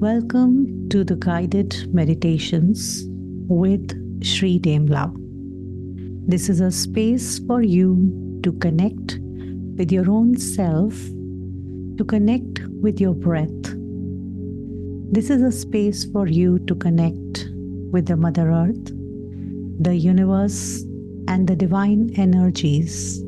Welcome to the guided meditations with Shree Dembla. This is a space for you to connect with your own self, to connect with your breath. This is a space for you to connect with the Mother Earth, the universe, and the divine energies,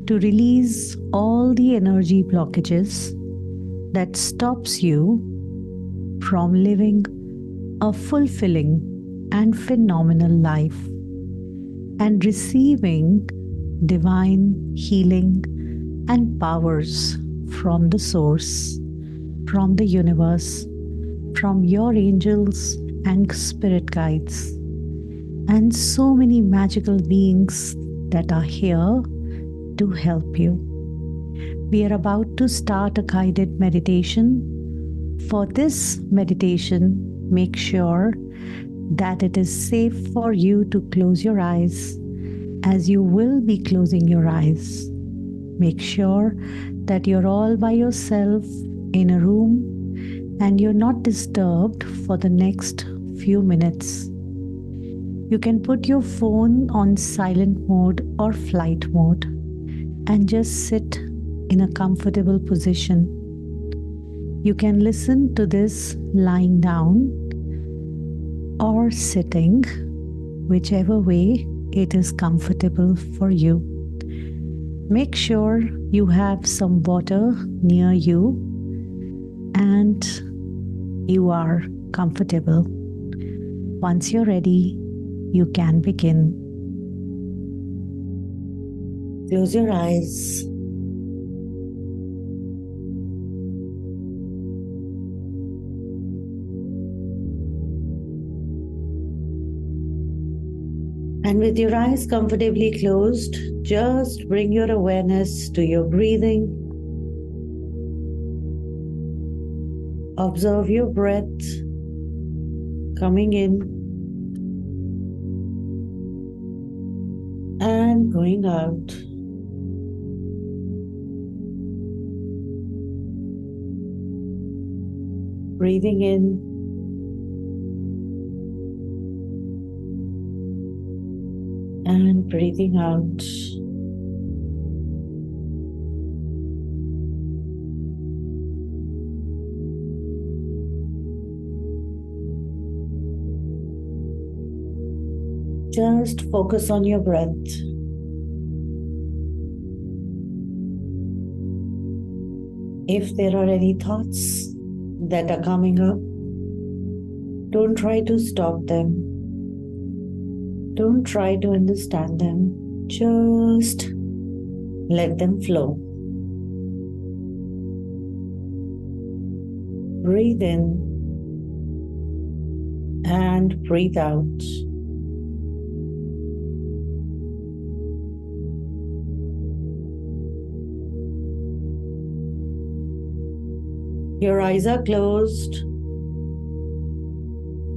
to release all the energy blockages that stops you from living a fulfilling and phenomenal life and receiving divine healing and powers from the source, from the universe, from your angels and spirit guides, and so many magical beings that are here to help you. We are about to start a guided meditation. For this meditation, make sure that it is safe for you to close your eyes, as you will be closing your eyes. Make sure that you're all by yourself in a room and you're not disturbed for the next few minutes. You can put your phone on silent mode or flight mode and just sit in a comfortable position. You can listen to this lying down or sitting, whichever way it is comfortable for you. Make sure you have some water near you and you are comfortable. Once you're ready, you can begin. Close your eyes. And with your eyes comfortably closed, just bring your awareness to your breathing. Observe your breath coming in and going out. Breathing in and breathing out. Just focus on your breath. If there are any thoughts that are coming up, don't try to stop them. Don't try to understand them. Just let them flow. Breathe in and breathe out. Your eyes are closed.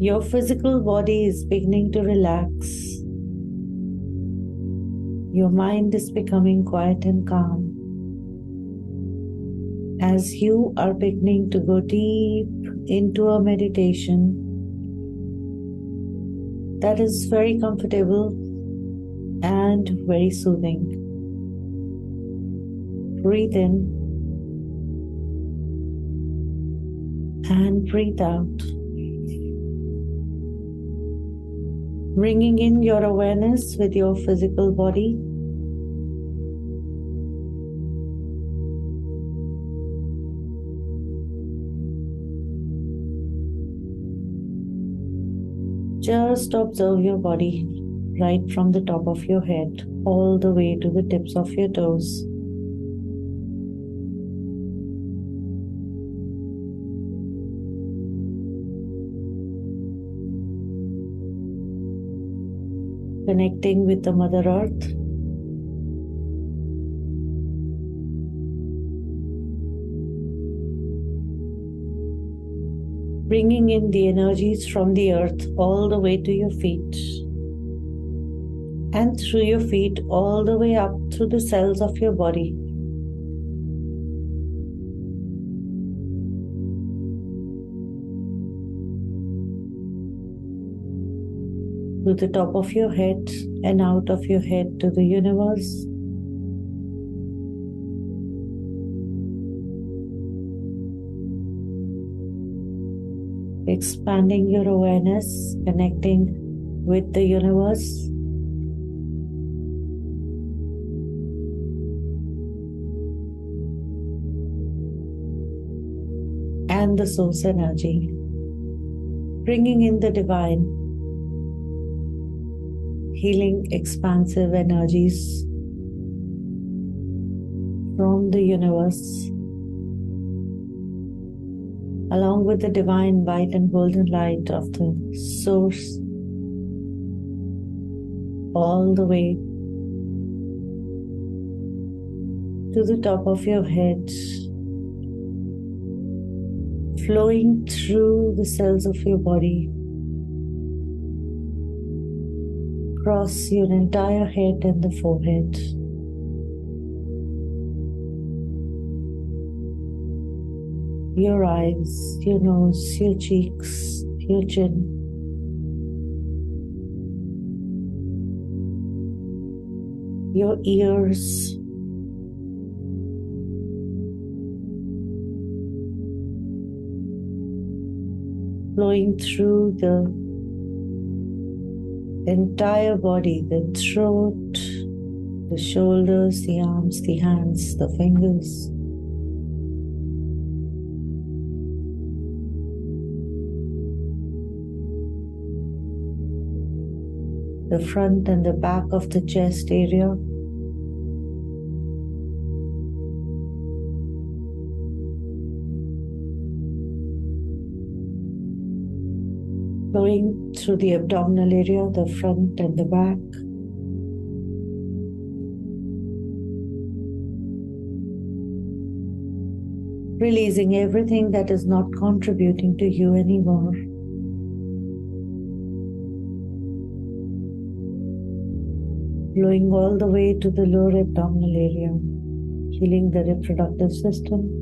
Your physical body is beginning to relax. Your mind is becoming quiet and calm as you are beginning to go deep into a meditation that is very comfortable and very soothing. Breathe in and breathe out. Bringing in your awareness with your physical body. Just observe your body right from the top of your head all the way to the tips of your toes. Connecting with the Mother Earth. Bringing in the energies from the earth all the way to your feet. And through your feet all the way up through the cells of your body. to the top of your head and out of your head to the universe. Expanding your awareness, connecting with the universe. And the source energy. Bringing in the divine, healing, expansive energies from the universe, along with the divine white and golden light of the source, all the way to the top of your head, flowing through the cells of your body, across your entire head and the forehead. Your eyes, your nose, your cheeks, your chin. Your ears. Flowing through the entire body, the throat, the shoulders, the arms, the hands, the fingers. The front and the back of the chest area. Flowing through the abdominal area, the front and the back. Releasing everything that is not contributing to you anymore. Flowing all the way to the lower abdominal area, healing the reproductive system.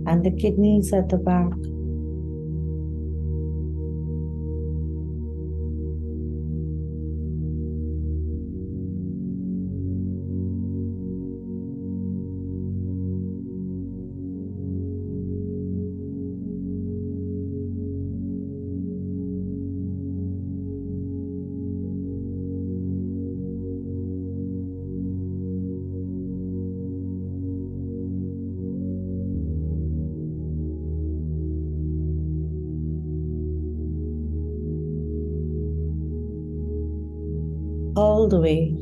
And the kidneys at the back. All the way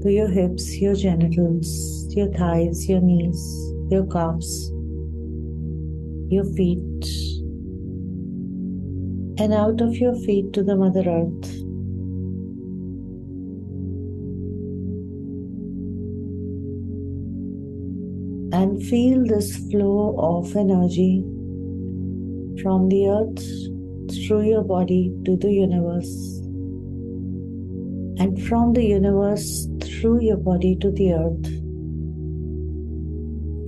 to your hips, your genitals, your thighs, your knees, your calves, your feet, and out of your feet to the Mother Earth. And feel this flow of energy from the earth through your body to the universe, and from the universe through your body to the earth,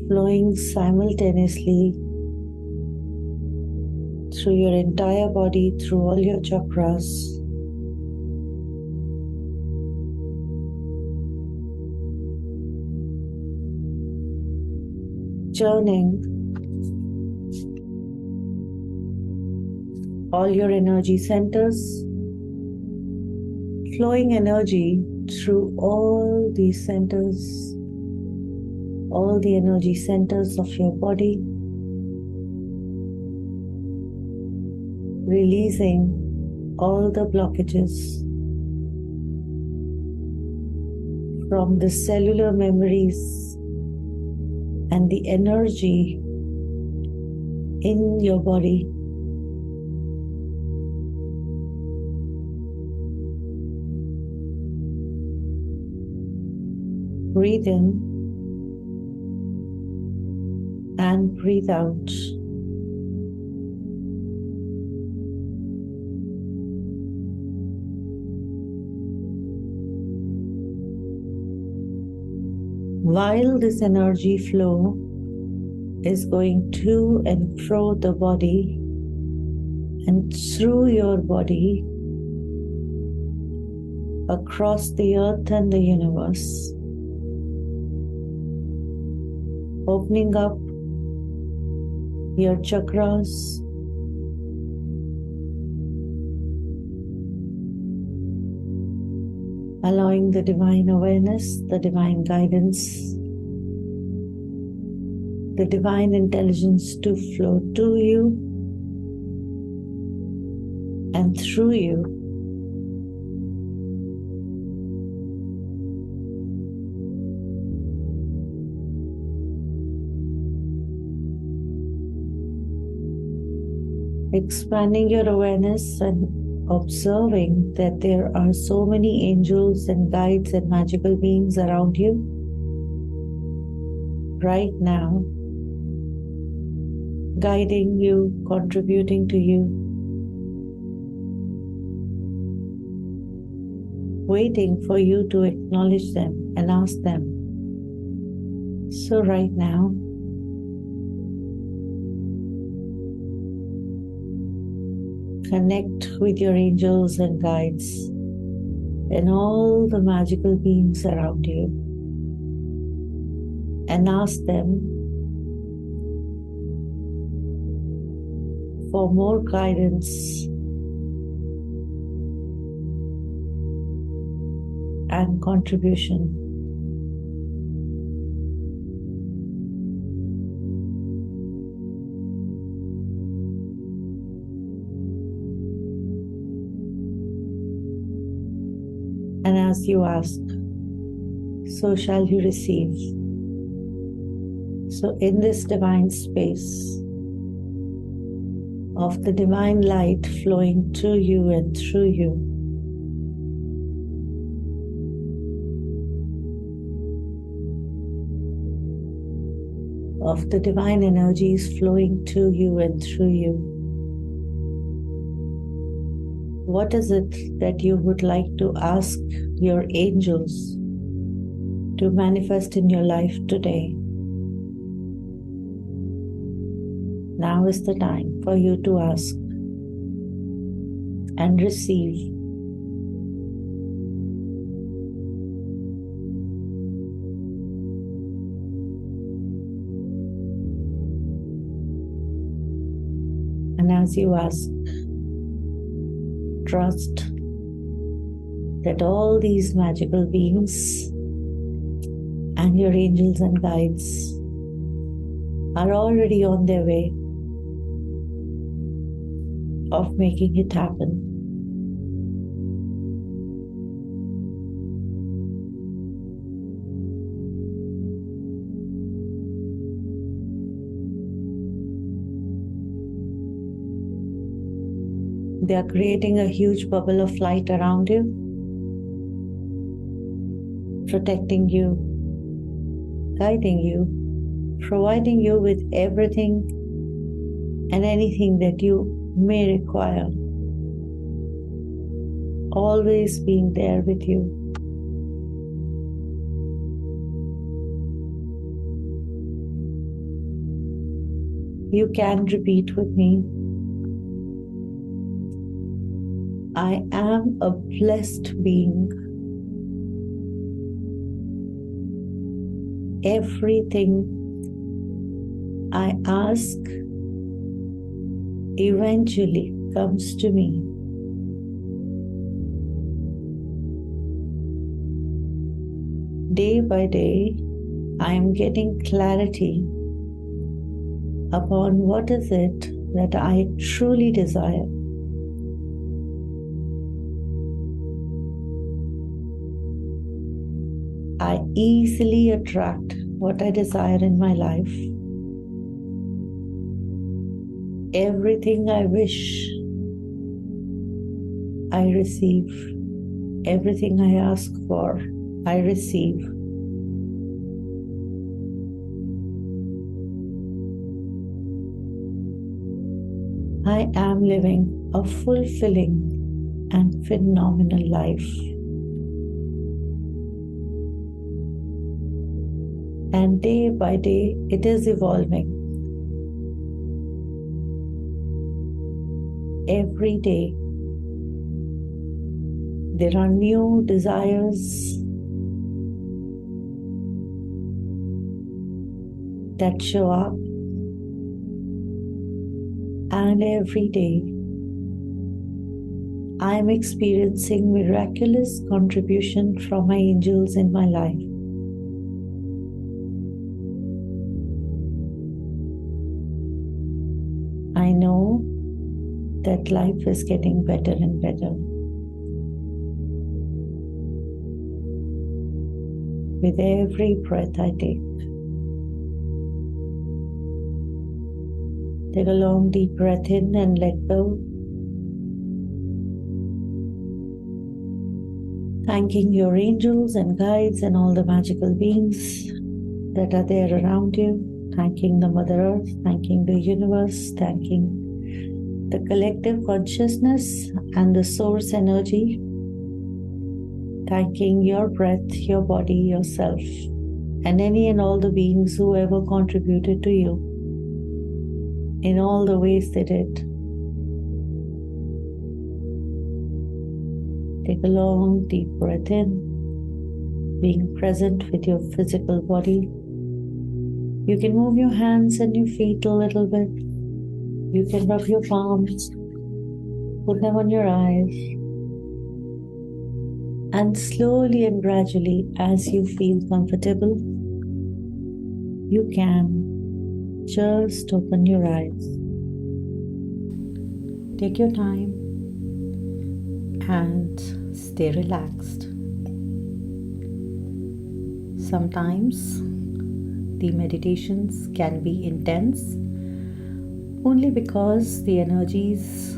flowing simultaneously through your entire body, through all your chakras. Churning all your energy centers, flowing energy through all these centers, all the energy centers of your body, releasing all the blockages from the cellular memories and the energy in your body. Breathe in and breathe out. While this energy flow is going to and fro the body and through your body across the earth and the universe, opening up your chakras, allowing the divine awareness, the divine guidance, the divine intelligence to flow to you and through you. Expanding your awareness and observing that there are so many angels and guides and magical beings around you right now, guiding you, contributing to you, waiting for you to acknowledge them and ask them. So right now, connect with your angels and guides and all the magical beings around you and ask them for more guidance and contribution. And as you ask, so shall you receive. So in this divine space of the divine light flowing to you and through you, of the divine energies flowing to you and through you, what is it that you would like to ask your angels to manifest in your life today? Now is the time for you to ask and receive. And as you ask, trust that all these magical beings and your angels and guides are already on their way of making it happen. They are creating a huge bubble of light around you, protecting you, guiding you, providing you with everything and anything that you may require, always being there with you. You can repeat with me. I am a blessed being. Everything I ask eventually comes to me. Day by day, I am getting clarity upon what is it that I truly desire. I easily attract what I desire in my life. Everything I wish, I receive. Everything I ask for, I receive. I am living a fulfilling and phenomenal life. And day by day, it is evolving. every day there are new desires that show up, and every day I am experiencing miraculous contribution from my angels in my life. I know that life is getting better and better. With every breath I take. Take a long deep breath in and let go. Thanking your angels and guides and all the magical beings that are there around you. Thanking the Mother Earth, thanking the universe, thanking the collective consciousness and the source energy. Thanking your breath, your body, yourself, and any and all the beings who ever contributed to you in all the ways they did. Take a long, deep breath in, being present with your physical body. You can move your hands and your feet a little bit. You can rub your palms, put them on your eyes, and slowly and gradually, as you feel comfortable, you can just open your eyes. Take your time and stay relaxed. Sometimes the meditations can be intense only because the energies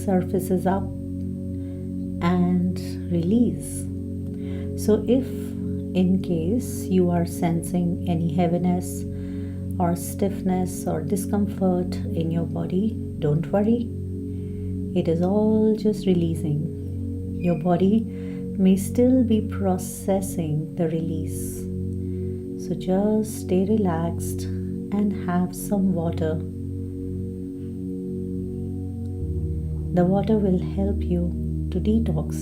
surfaces up and release. So if in case you are sensing any heaviness or stiffness or discomfort in your body, don't worry. It is all just releasing. Your body may still be processing the release. So just stay relaxed and have some water. The water will help you to detox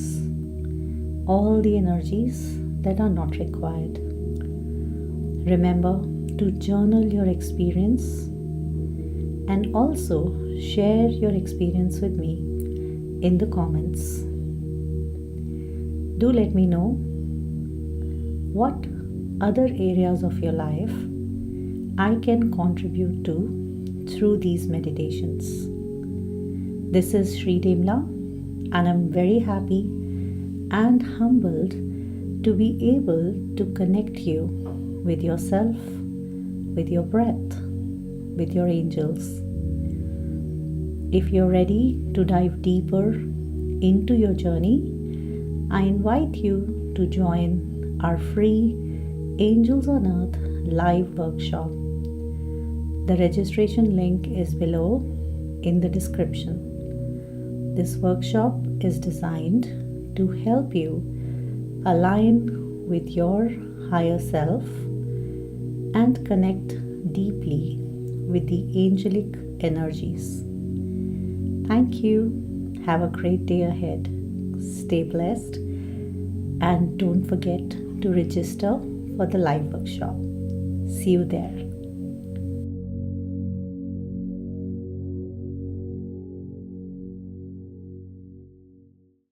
all the energies that are not required. Remember to journal your experience and also share your experience with me in the comments. Do let me know what other areas of your life I can contribute to through these meditations. This is Shree Dembla, and I'm very happy and humbled to be able to connect you with yourself, with your breath, with your angels. If you're ready to dive deeper into your journey, I invite you to join our free Angels on Earth live workshop. The registration link is below in the description. This workshop is designed to help you align with your higher self and connect deeply with the angelic energies. Thank you. Have a great day ahead. Stay blessed and don't forget to register for the live workshop. See you there.